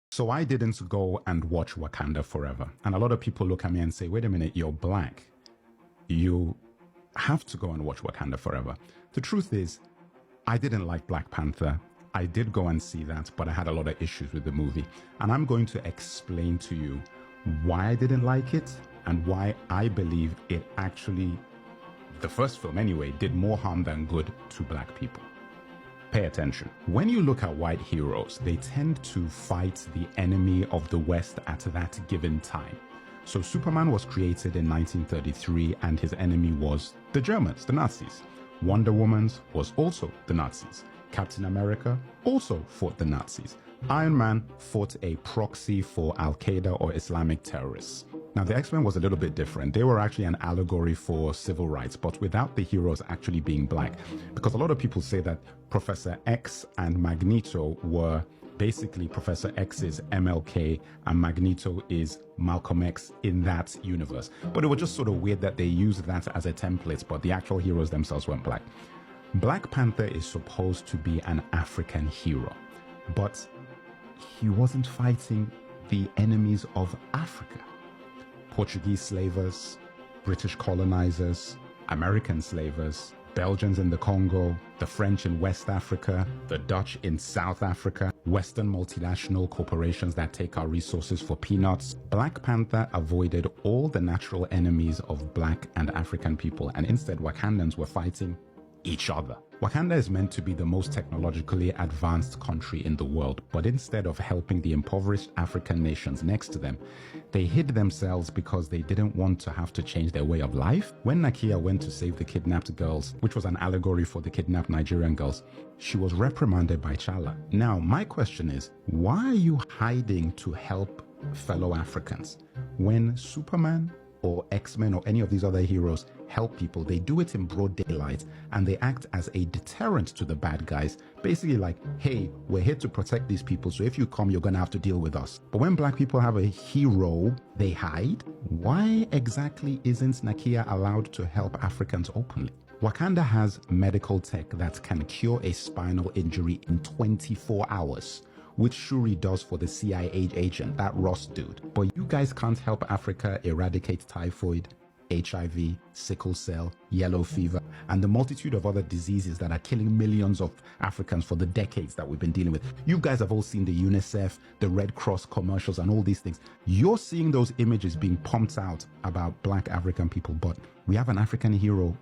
So I didn't go and watch Wakanda Forever. And a lot of people look at me and say, wait a minute, you're black. You have to go and watch Wakanda Forever. The truth is, I didn't like Black Panther. I did go and see that, but I had a lot of issues with the movie. And I'm going to explain to you why I didn't like it and why I believe it actually, the first film anyway, did more harm than good to black people. Pay attention. When you look at white heroes, they tend to fight the enemy of the West at that given time. So Superman was created in 1933 and his enemy was the Germans, the Nazis. Wonder Woman was also the Nazis. Captain America also fought the Nazis. Iron Man fought a proxy for Al-Qaeda or Islamic terrorists. Now, the X-Men was a little bit different. They were actually an allegory for civil rights, but without the heroes actually being black. Because a lot of people say that Professor X and Magneto were basically Professor X's MLK and Magneto is Malcolm X in that universe. But it was just sort of weird that they used that as a template, but the actual heroes themselves weren't black. Black Panther is supposed to be an African hero, but he wasn't fighting the enemies of Africa. Portuguese slavers, British colonizers, American slavers, Belgians in the Congo, the French in West Africa, the Dutch in South Africa, Western multinational corporations that take our resources for peanuts. Black Panther avoided all the natural enemies of black and African people, and instead Wakandans were fighting each other. Wakanda is meant to be the most technologically advanced country in the world, but instead of helping the impoverished African nations next to them, they hid themselves because they didn't want to have to change their way of life. When Nakia went to save the kidnapped girls, which was an allegory for the kidnapped Nigerian girls, she was reprimanded by T'Challa. Now, my question is, why are you hiding to help fellow Africans? When Superman or X-Men or any of these other heroes help people, they do it in broad daylight and they act as a deterrent to the bad guys, basically like, hey, we're here to protect these people, so if you come, you're gonna have to deal with us. But when black people have a hero, they hide. Why exactly isn't Nakia allowed to help Africans openly? Wakanda has medical tech that can cure a spinal injury in 24 hours. Which Shuri does for the CIA agent, that Ross dude. But you guys can't help Africa eradicate typhoid, HIV, sickle cell, yellow fever, and the multitude of other diseases that are killing millions of Africans for the decades that we've been dealing with. You guys have all seen the UNICEF, the Red Cross commercials, and all these things. You're seeing those images being pumped out about black African people, but we have an African hero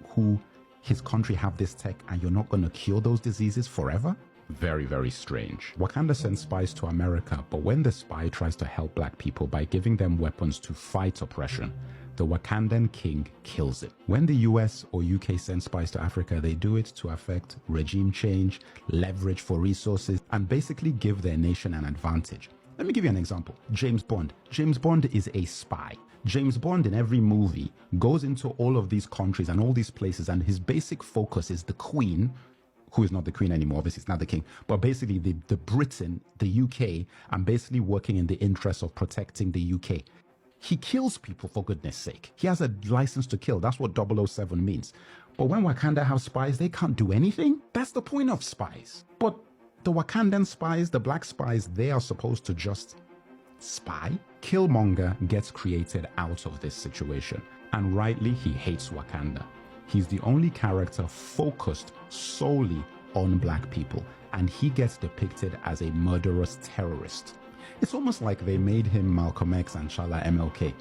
who his country have this tech, and you're not going to cure those diseases forever? Very, very strange. Wakanda sends spies to America, but when the spy tries to help black people by giving them weapons to fight oppression, the Wakandan king kills it. When the US or UK send spies to Africa, they do it to affect regime change, leverage for resources, and basically give their nation an advantage. Let me give you an example. James Bond. James Bond is a spy. James Bond in every movie goes into all of these countries and all these places, and his basic focus is the Queen, who is not the Queen anymore, obviously it's not the King, but basically the Britain, the UK, and basically working in the interest of protecting the UK. He kills people, for goodness sake. He has a license to kill. That's what 007 means. But when Wakanda have spies, they can't do anything. That's the point of spies. But the Wakandan spies, the black spies, they are supposed to just spy. Killmonger gets created out of this situation, and rightly he hates Wakanda. He's the only character focused solely on black people, and he gets depicted as a murderous terrorist. It's almost like they made him Malcolm X and T'Challa MLK,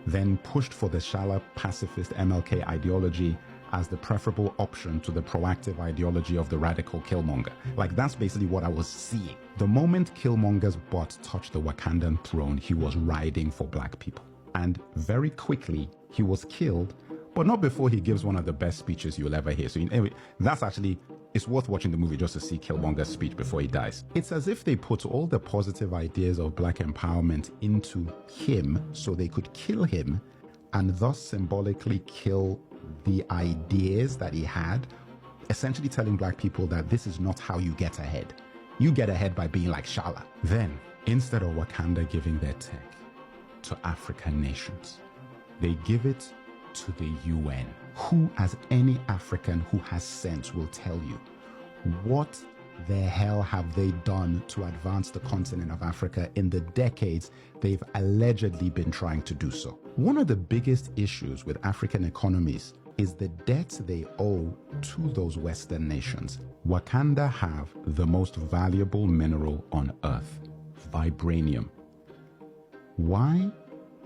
then pushed for the T'Challa pacifist MLK ideology as the preferable option to the proactive ideology of the radical Killmonger. Like, that's basically what I was seeing. The moment Killmonger's butt touched the Wakandan throne, he was riding for black people. And very quickly, he was killed, but not before he gives one of the best speeches you'll ever hear. So anyway, that's actually, it's worth watching the movie just to see Killmonger's speech before he dies. It's as if they put all the positive ideas of black empowerment into him so they could kill him and thus symbolically kill the ideas that he had, essentially telling black people that this is not how you get ahead. You get ahead by being like T'Challa. Then, instead of Wakanda giving their tech to African nations, they give it to the UN. Who, as any African who has sense, will tell you, what the hell have they done to advance the continent of Africa in the decades they've allegedly been trying to do so? One of the biggest issues with African economies is the debt they owe to those Western nations. Wakanda have the most valuable mineral on Earth, vibranium. Why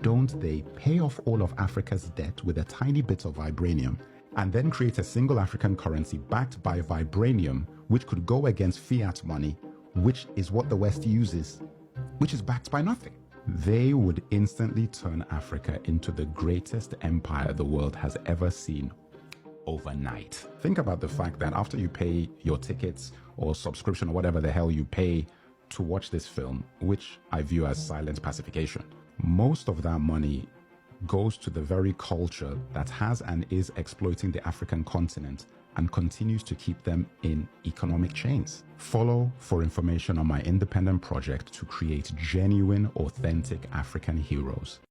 don't they pay off all of Africa's debt with a tiny bit of vibranium and then create a single African currency backed by vibranium, which could go against fiat money, which is what the West uses, which is backed by nothing? They would instantly turn Africa into the greatest empire the world has ever seen overnight. Think about the fact that after you pay your tickets or subscription or whatever the hell you pay to watch this film, which I view as silent pacification, most of that money goes to the very culture that has and is exploiting the African continent and continues to keep them in economic chains. Follow for information on my independent project to create genuine, authentic African heroes.